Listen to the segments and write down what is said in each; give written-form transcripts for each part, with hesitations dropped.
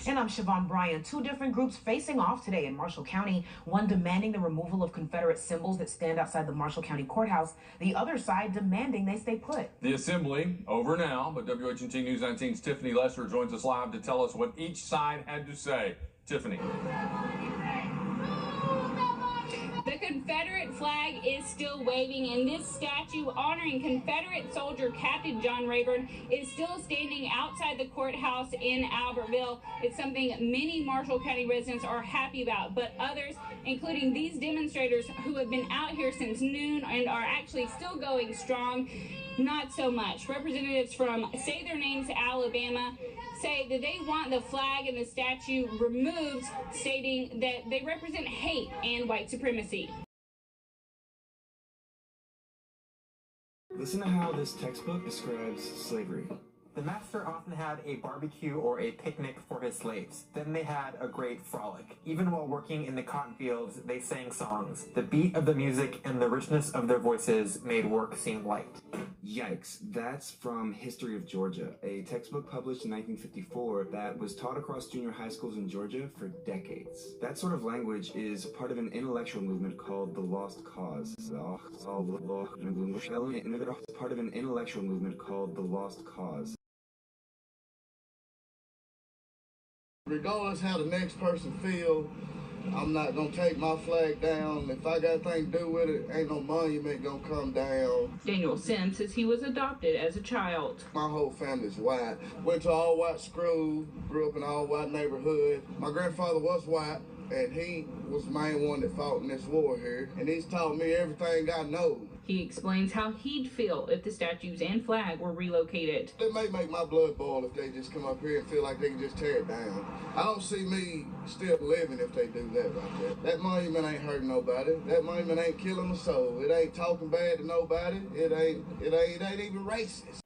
And I'm Siobhan Bryan. Two different groups facing off today in Marshall County. One demanding the removal of Confederate symbols that stand outside the Marshall County Courthouse. The other side demanding they stay put. The assembly over now, but WHNT News 19's Tiffany Lester joins us live to tell us what each side had to say. Tiffany. The Confederate flag is still waving, and this statue honoring Confederate soldier Captain John Rayburn is still standing outside the courthouse in Albertville. It's something many Marshall County residents are happy about, but others, including these demonstrators who have been out here since noon and are actually still going strong, not so much. Representatives from Say Their Names Alabama say that they want the flag and the statue removed, stating that they represent hate and white supremacy. Listen to how this textbook describes slavery. The master often had a barbecue or a picnic for his slaves. Then they had a great frolic. Even while working in the cotton fields, they sang songs. The beat of the music and the richness of their voices made work seem light. Yikes, that's from History of Georgia, a textbook published in 1954 that was taught across junior high schools in Georgia for decades. That sort of language is part of an intellectual movement called the Lost Cause. Part of an intellectual movement called the Lost Cause. Regardless how the next person feel, I'm not gonna take my flag down. If I got anything to do with it, ain't no monument gonna come down. Daniel Sims says he was adopted as a child. My whole family's white. Went to all white school, grew up in an all white neighborhood. My grandfather was white, and he was the main one that fought in this war here. And he's taught me everything I know. He explains how he'd feel if the statues and flag were relocated. It may make my blood boil if they just come up here and feel like they can just tear it down. I don't see me still living if they do that right there. That monument ain't hurting nobody. That monument ain't killing a soul. It ain't talking bad to nobody. It ain't even racist.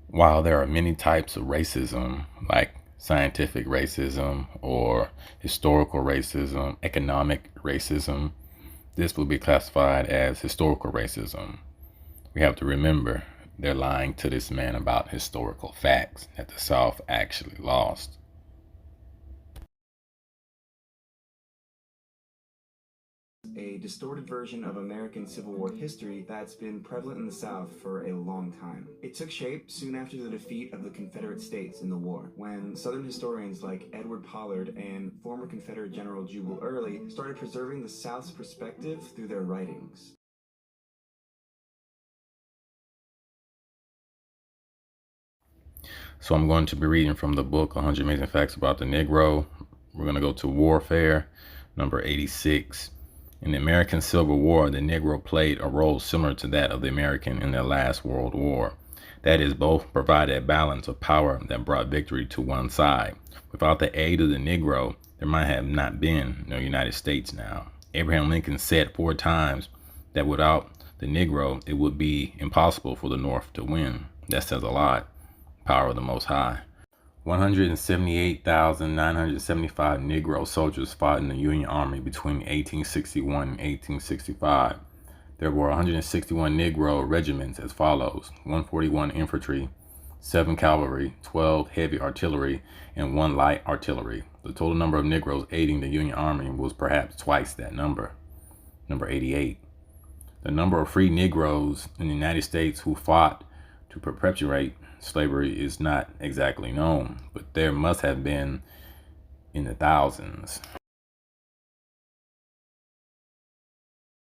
While there are many types of racism, like scientific racism or historical racism, economic racism, this will be classified as historical racism. We have to remember they're lying to this man about historical facts that the South actually lost. A distorted version of American Civil War history that's been prevalent in the South for a long time. It took shape soon after the defeat of the Confederate States in the war, when Southern historians like Edward Pollard and former Confederate General Jubal Early started preserving the South's perspective through their writings. So I'm going to be reading from the book 100 Amazing Facts About the Negro. We're going to go to Warfare, number 86. In the American Civil War, the Negro played a role similar to that of the American in the last World War. That is, both provided a balance of power that brought victory to one side. Without the aid of the Negro, there might have not been no United States now. Abraham Lincoln said 4 times that without the Negro, it would be impossible for the North to win. That says a lot. Power of the Most High. 178,975 Negro soldiers fought in the Union Army between 1861 and 1865. There were 161 Negro regiments as follows: 141 infantry, 7 cavalry, 12 heavy artillery, and 1 light artillery. The total number of Negroes aiding the Union Army was perhaps twice that number. Number 88. The number of free Negroes in the United States who fought to perpetuate slavery is not exactly known, but there must have been in the thousands.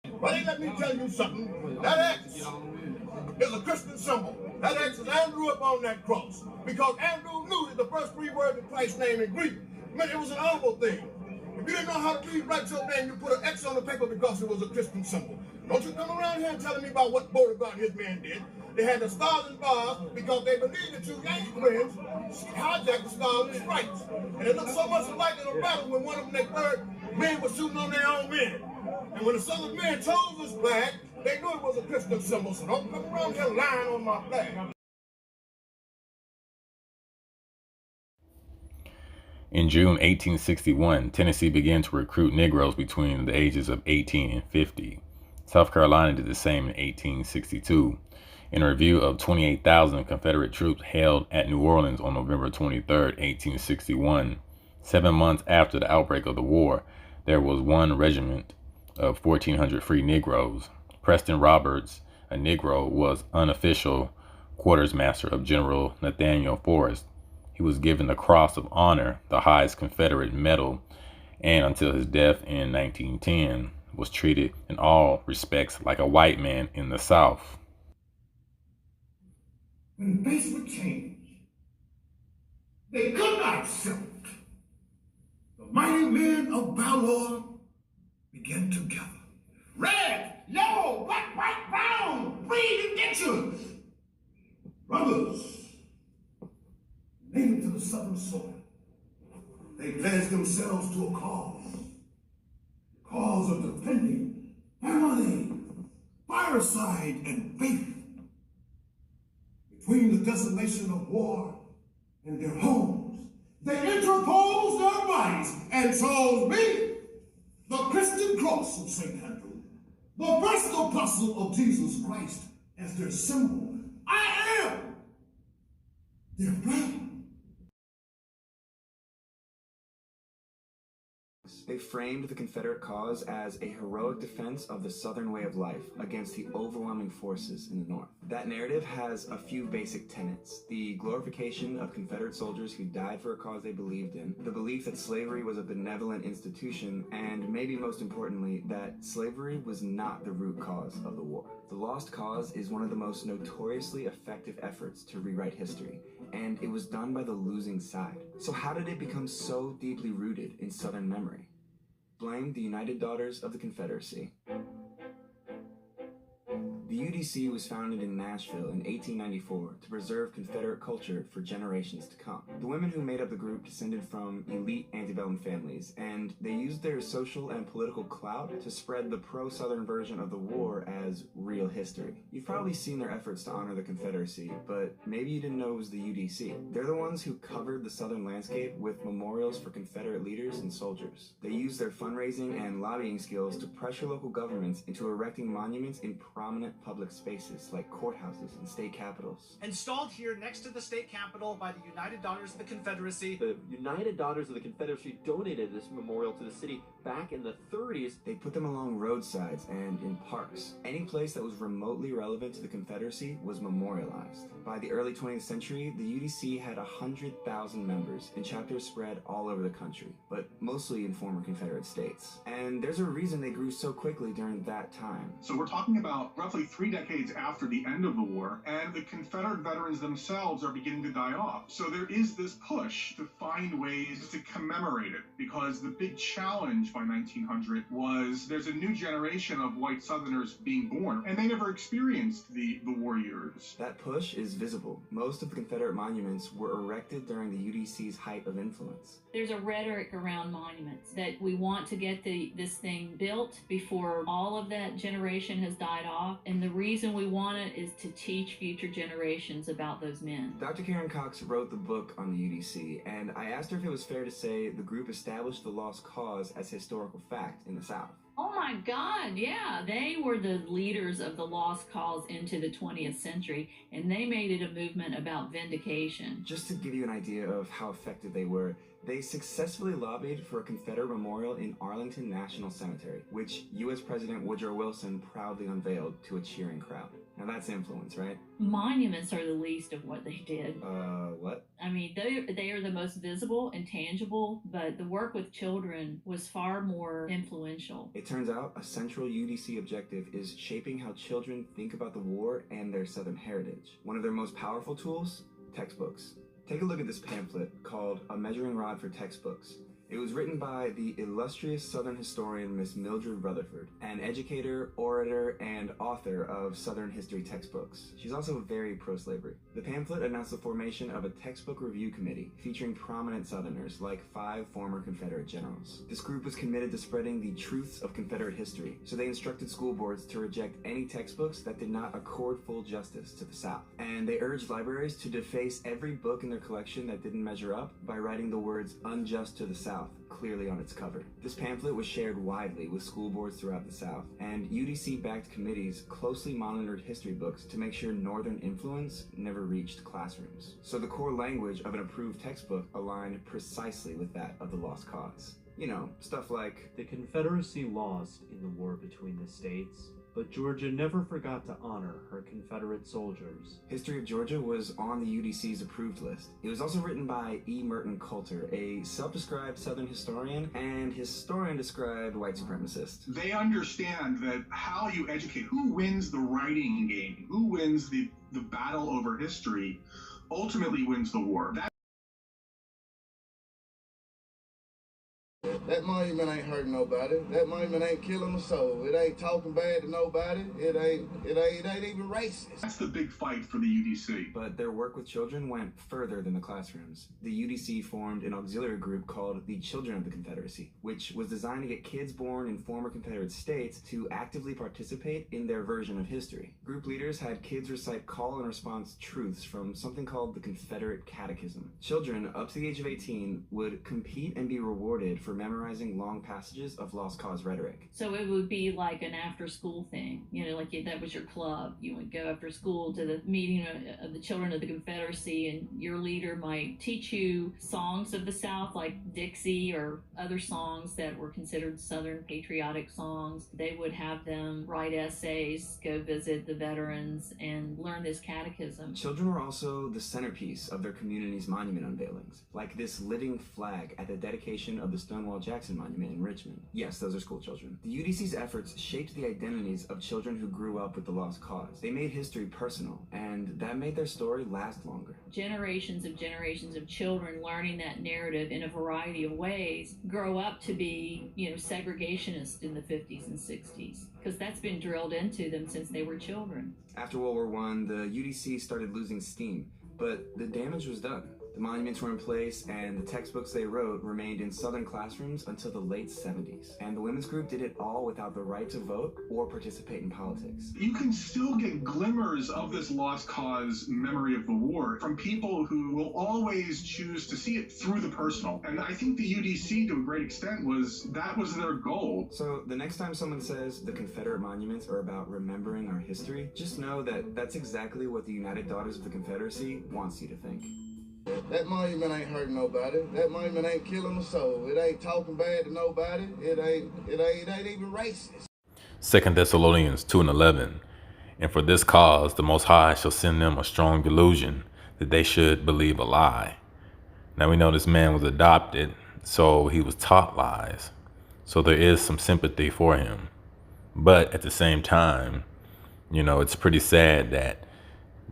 Well, let me tell you something. That X is a Christian symbol. That X is Andrew up on that cross. Because Andrew knew that the first 3 words of Christ's name in Greek meant it was an honorable thing. If you didn't know how to read, write your name, you put an X on the paper because it was a Christian symbol. Don't you come around here telling me about what Beauregard and his men did. They had the stars and bars because they believed the 2 Yankee twins hijacked the stars and stripes. And it looked so much alike in a battle when one of them, they heard men were shooting on their own men. And when the Southern men chose this flag, they knew it was a Christian symbol. So don't come around here lying on my flag. In June 1861, Tennessee began to recruit Negroes between the ages of 18 and 50. South Carolina did the same in 1862. In a review of 28,000 Confederate troops held at New Orleans on November 23, 1861, 7 months after the outbreak of the war, there was one regiment of 1,400 free Negroes. Preston Roberts, a Negro, was unofficial quartermaster of General Nathaniel Forrest. He was given the Cross of Honor, the highest Confederate medal, and until his death in 1910, was treated in all respects like a white man in the South. When faced with change, they could not accept. The mighty men of valor began to gather. Red, yellow, black, white, brown, green indentions. Brothers, native to the southern soil, they pledged themselves to a cause of defending family, fireside, and faith. Between the desolation of war and their homes, they interposed their bodies and chose me, the Christian cross of St. Andrew, the first apostle of Jesus Christ, as their symbol. I am their friend. They framed the Confederate cause as a heroic defense of the Southern way of life against the overwhelming forces in the North. That narrative has a few basic tenets: the glorification of Confederate soldiers who died for a cause they believed in, the belief that slavery was a benevolent institution, and maybe most importantly, that slavery was not the root cause of the war. The Lost Cause is one of the most notoriously effective efforts to rewrite history, and it was done by the losing side. So how did it become so deeply rooted in Southern memory? Blame the United Daughters of the Confederacy. The UDC was founded in Nashville in 1894 to preserve Confederate culture for generations to come. The women who made up the group descended from elite antebellum families, and they used their social and political clout to spread the pro-Southern version of the war as real history. You've probably seen their efforts to honor the Confederacy, but maybe you didn't know it was the UDC. They're the ones who covered the Southern landscape with memorials for Confederate leaders and soldiers. They used their fundraising and lobbying skills to pressure local governments into erecting monuments in prominent public spaces like courthouses and state capitals. Installed here next to the state capitol by the United Daughters of the Confederacy. The United Daughters of the Confederacy donated this memorial to the city back in the 30s. They put them along roadsides and in parks. Any place that was remotely relevant to the Confederacy was memorialized. By the early 20th century, the UDC had 100,000 members and chapters spread all over the country, but mostly in former Confederate states. And there's a reason they grew so quickly during that time. So we're talking about roughly 3 decades after the end of the war, and the Confederate veterans themselves are beginning to die off. So there is this push to find ways to commemorate it, because the big challenge by 1900 was there's a new generation of white Southerners being born, and they never experienced the war years. That push is visible. Most of the Confederate monuments were erected during the UDC's height of influence. There's a rhetoric around monuments that we want to get this thing built before all of that generation has died off. And the reason we want it is to teach future generations about those men. Dr. Karen Cox wrote the book on the UDC, and I asked her if it was fair to say the group established the Lost Cause as historical fact in the South. Oh my God, yeah. They were the leaders of the Lost Cause into the 20th century, and they made it a movement about vindication. Just to give you an idea of how effective they were, they successfully lobbied for a Confederate memorial in Arlington National Cemetery, which U.S. President Woodrow Wilson proudly unveiled to a cheering crowd. Now that's influence, right? Monuments are the least of what they did. What? I mean, they are the most visible and tangible, but the work with children was far more influential. It turns out a central UDC objective is shaping how children think about the war and their Southern heritage. One of their most powerful tools? Textbooks. Take a look at this pamphlet called A Measuring Rod for Textbooks. It was written by the illustrious Southern historian Miss Mildred Rutherford, an educator, orator, and author of Southern history textbooks. She's also very pro-slavery. The pamphlet announced the formation of a textbook review committee featuring prominent Southerners like 5 former Confederate generals. This group was committed to spreading the truths of Confederate history, so they instructed school boards to reject any textbooks that did not accord full justice to the South. And they urged libraries to deface every book in their collection that didn't measure up by writing the words "unjust to the South" South clearly on its cover. This pamphlet was shared widely with school boards throughout the South, and UDC-backed committees closely monitored history books to make sure Northern influence never reached classrooms. So the core language of an approved textbook aligned precisely with that of the Lost Cause. You know, stuff like, the Confederacy lost in the war between the states, but Georgia never forgot to honor her Confederate soldiers. History of Georgia was on the UDC's approved list. It was also written by E. Merton Coulter, a self-described Southern historian and historian-described white supremacist. They understand that how you educate, who wins the writing game, who wins the battle over history, ultimately wins the war. That monument ain't hurting nobody. That monument ain't killing a soul. It ain't talking bad to nobody. It ain't even racist. That's the big fight for the UDC. But their work with children went further than the classrooms. The UDC formed an auxiliary group called the Children of the Confederacy, which was designed to get kids born in former Confederate states to actively participate in their version of history. Group leaders had kids recite call and response truths from something called the Confederate Catechism. Children up to the age of 18 would compete and be rewarded for memorizing long passages of Lost Cause rhetoric. So it would be like an after-school thing, you know, like that was your club. You would go after school to the meeting of the Children of the Confederacy, and your leader might teach you songs of the South, like Dixie or other songs that were considered Southern patriotic songs. They would have them write essays, go visit the veterans, and learn this catechism. Children were also the centerpiece of their community's monument unveilings, like this living flag at the dedication of the Stonewall Jackson Monument in Richmond. Yes, those are school children. The UDC's efforts shaped the identities of children who grew up with the Lost Cause. They made history personal, and that made their story last longer. Generations of children learning that narrative in a variety of ways grow up to be, you know, segregationists in the 50s and 60s, because that's been drilled into them since they were children. After World War I, the UDC started losing steam, but the damage was done. The monuments were in place, and the textbooks they wrote remained in Southern classrooms until the late 70s. And the women's group did it all without the right to vote or participate in politics. You can still get glimmers of this Lost Cause memory of the war from people who will always choose to see it through the personal. And I think the UDC, to a great extent, was their goal. So the next time someone says the Confederate monuments are about remembering our history, just know that that's exactly what the United Daughters of the Confederacy wants you to think. That monument ain't hurting nobody. That monument ain't killing a soul. It ain't talking bad to nobody. It ain't even racist. 2 Thessalonians 2:11. And for this cause the Most High shall send them a strong delusion, that they should believe a lie. Now we know this man was adopted, so he was taught lies. So there is some sympathy for him. But at the same time, you know, it's pretty sad that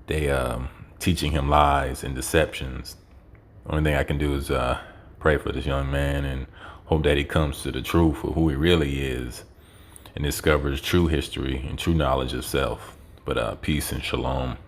they teaching him lies and deceptions. The only thing I can do is pray for this young man and hope that he comes to the truth of who he really is and discovers true history and true knowledge of self. But peace and shalom.